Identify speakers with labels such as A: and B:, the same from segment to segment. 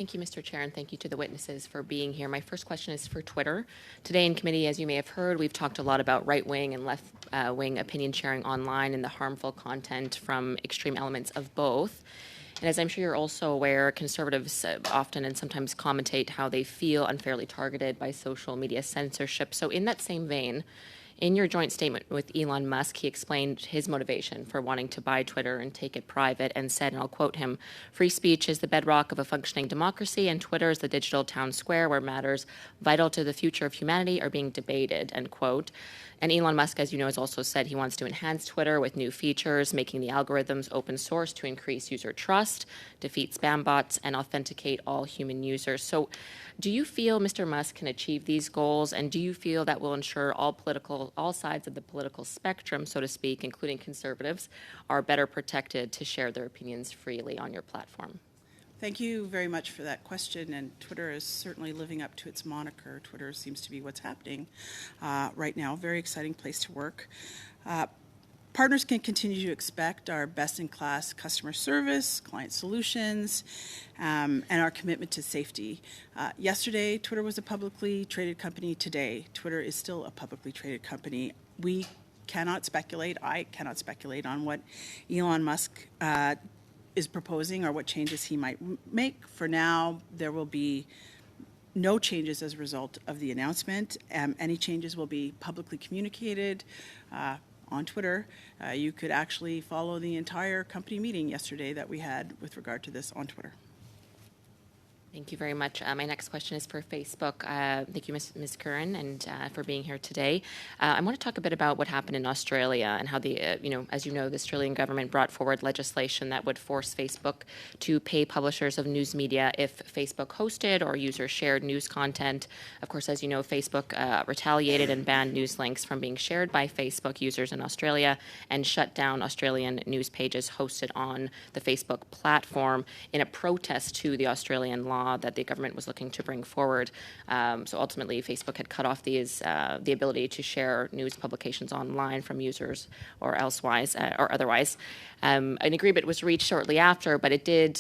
A: Thank you, Mr. Chair, and thank you to the witnesses for being here. My first question is for Twitter. Today in committee, as you may have heard, we've talked a lot about right-wing and left-wing opinion sharing online and the harmful content from extreme elements of both. And as I'm sure you're also aware, conservatives often and sometimes commentate how they feel unfairly targeted by social media censorship. So in that same vein, in your joint statement with Elon Musk, he explained his motivation for wanting to buy Twitter and take it private and said, and I'll quote him, "Free speech is the bedrock of a functioning democracy, and Twitter is the digital town square where matters vital to the future of humanity are being debated," end quote. And Elon Musk, as you know, has also said he wants to enhance Twitter with new features, making the algorithms open source to increase user trust, defeat spam bots, and authenticate all human users. So do you feel Mr. Musk can achieve these goals, and do you feel that will ensure all sides of the political spectrum, so to speak, including conservatives, are better protected to share their opinions freely on your platform?
B: Thank you very much for that question, and Twitter is certainly living up to its moniker. Twitter seems to be what's happening right now. Very exciting place to work. Partners can continue to expect our best-in-class customer service, client solutions, and our commitment to safety. Yesterday, Twitter was a publicly traded company. Today, Twitter is still a publicly traded company. I cannot speculate on what Elon Musk is proposing or what changes he might make. For now, there will be no changes as a result of the announcement. Any changes will be publicly communicated on Twitter. You could actually follow the entire company meeting yesterday that we had with regard to this on Twitter.
A: Thank you very much. My next question is for Facebook. Thank you, Ms. Curran, and for being here today. I want to talk a bit about what happened in Australia and how as you know, the Australian government brought forward legislation that would force Facebook to pay publishers of news media if Facebook hosted or users shared news content. Of course, as you know, Facebook retaliated and banned news links from being shared by Facebook users in Australia and shut down Australian news pages hosted on the Facebook platform in a protest to the Australian law that the government was looking to bring forward. So ultimately, Facebook had cut off the ability to share news publications online from users or otherwise. An agreement was reached shortly after, but it did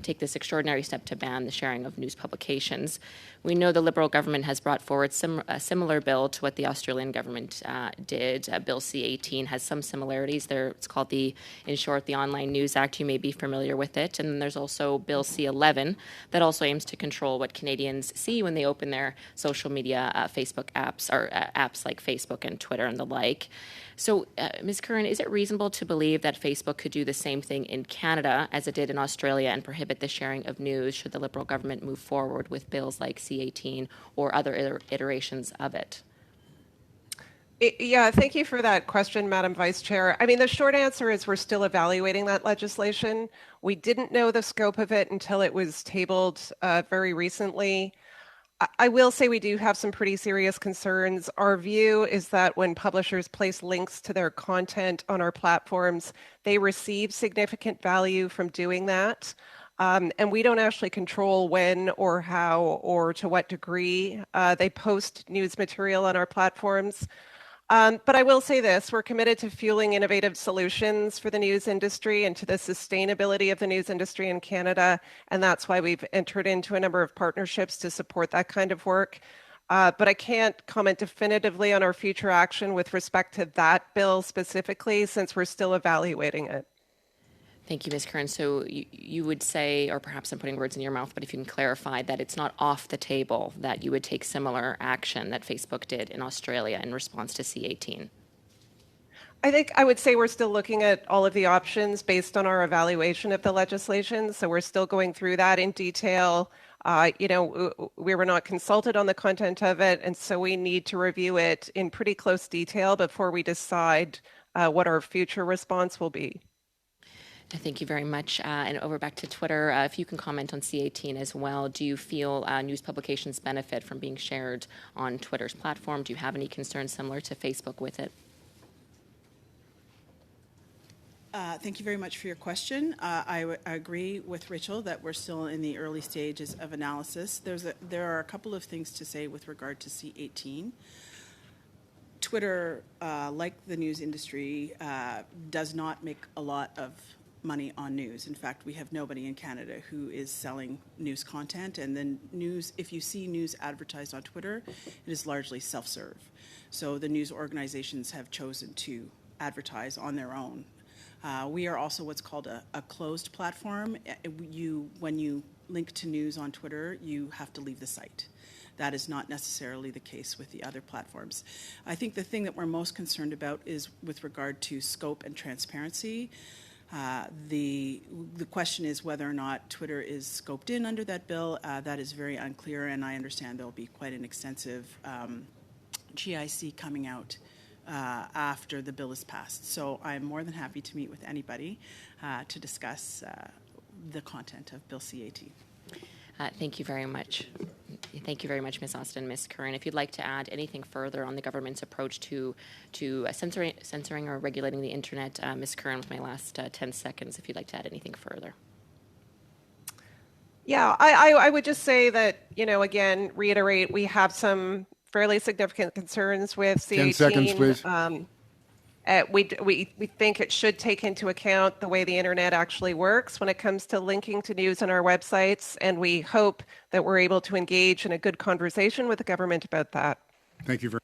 A: take this extraordinary step to ban the sharing of news publications. We know the Liberal government has brought forward a similar bill to what the Australian government did. Bill C-18 has some similarities. It's called in short, the Online News Act. You may be familiar with it. And then there's also Bill C-11 that also aims to control what Canadians see when they open their social media Facebook apps or apps like Facebook and Twitter and the like. So, Ms. Curran, is it reasonable to believe that Facebook could do the same thing in Canada as it did in Australia and prohibit the sharing of news should the Liberal government move forward with bills like C-18 or other iterations of it?
C: Yeah, thank you for that question, Madam Vice Chair. I mean, the short answer is we're still evaluating that legislation. We didn't know the scope of it until it was tabled very recently. I will say we do have some pretty serious concerns. Our view is that when publishers place links to their content on our platforms, they receive significant value from doing that. And we don't actually control when or how or to what degree they post news material on our platforms. But I will say this, we're committed to fueling innovative solutions for the news industry and to the sustainability of the news industry in Canada. And that's why we've entered into a number of partnerships to support that kind of work. But I can't comment definitively on our future action with respect to that bill specifically, since we're still evaluating it.
A: Thank you, Ms. Curran. So you would say, or perhaps I'm putting words in your mouth, but if you can clarify that it's not off the table that you would take similar action that Facebook did in Australia in response to C-18?
C: I think I would say we're still looking at all of the options based on our evaluation of the legislation. So we're still going through that in detail. We were not consulted on the content of it, and so we need to review it in pretty close detail before we decide what our future response will be.
A: Thank you very much. And over back to Twitter, if you can comment on C-18 as well. Do you feel news publications benefit from being shared on Twitter's platform? Do you have any concerns similar to Facebook with it?
B: Thank you very much for your question. I agree with Rachel that we're still in the early stages of analysis. There are a couple of things to say with regard to C-18. Twitter, like the news industry, does not make a lot of money on news. In fact, we have nobody in Canada who is selling news content, and then news, if you see news advertised on Twitter, it is largely self-serve. So the news organizations have chosen to advertise on their own. We are also what's called a closed platform. When you link to news on Twitter, you have to leave the site. That is not necessarily the case with the other platforms. I think the thing that we're most concerned about is with regard to scope and transparency. The question is whether or not Twitter is scoped in under that bill. That is very unclear, and I understand there'll be quite an extensive GIC coming out after the bill is passed. So I'm more than happy to meet with anybody to discuss the content of Bill C-18.
A: Thank you very much. Thank you very much, Ms. Austin. Ms. Curran, if you'd like to add anything further on the government's approach to censoring or regulating the internet, Ms. Curran, with my last 10 seconds, if you'd like to add anything further.
C: Yeah, I would just say that, again, reiterate, we have some fairly significant concerns with C-18.
D: 10 seconds, please.
C: We think it should take into account the way the internet actually works when it comes to linking to news on our websites, and we hope that we're able to engage in a good conversation with the government about that.
D: Thank you very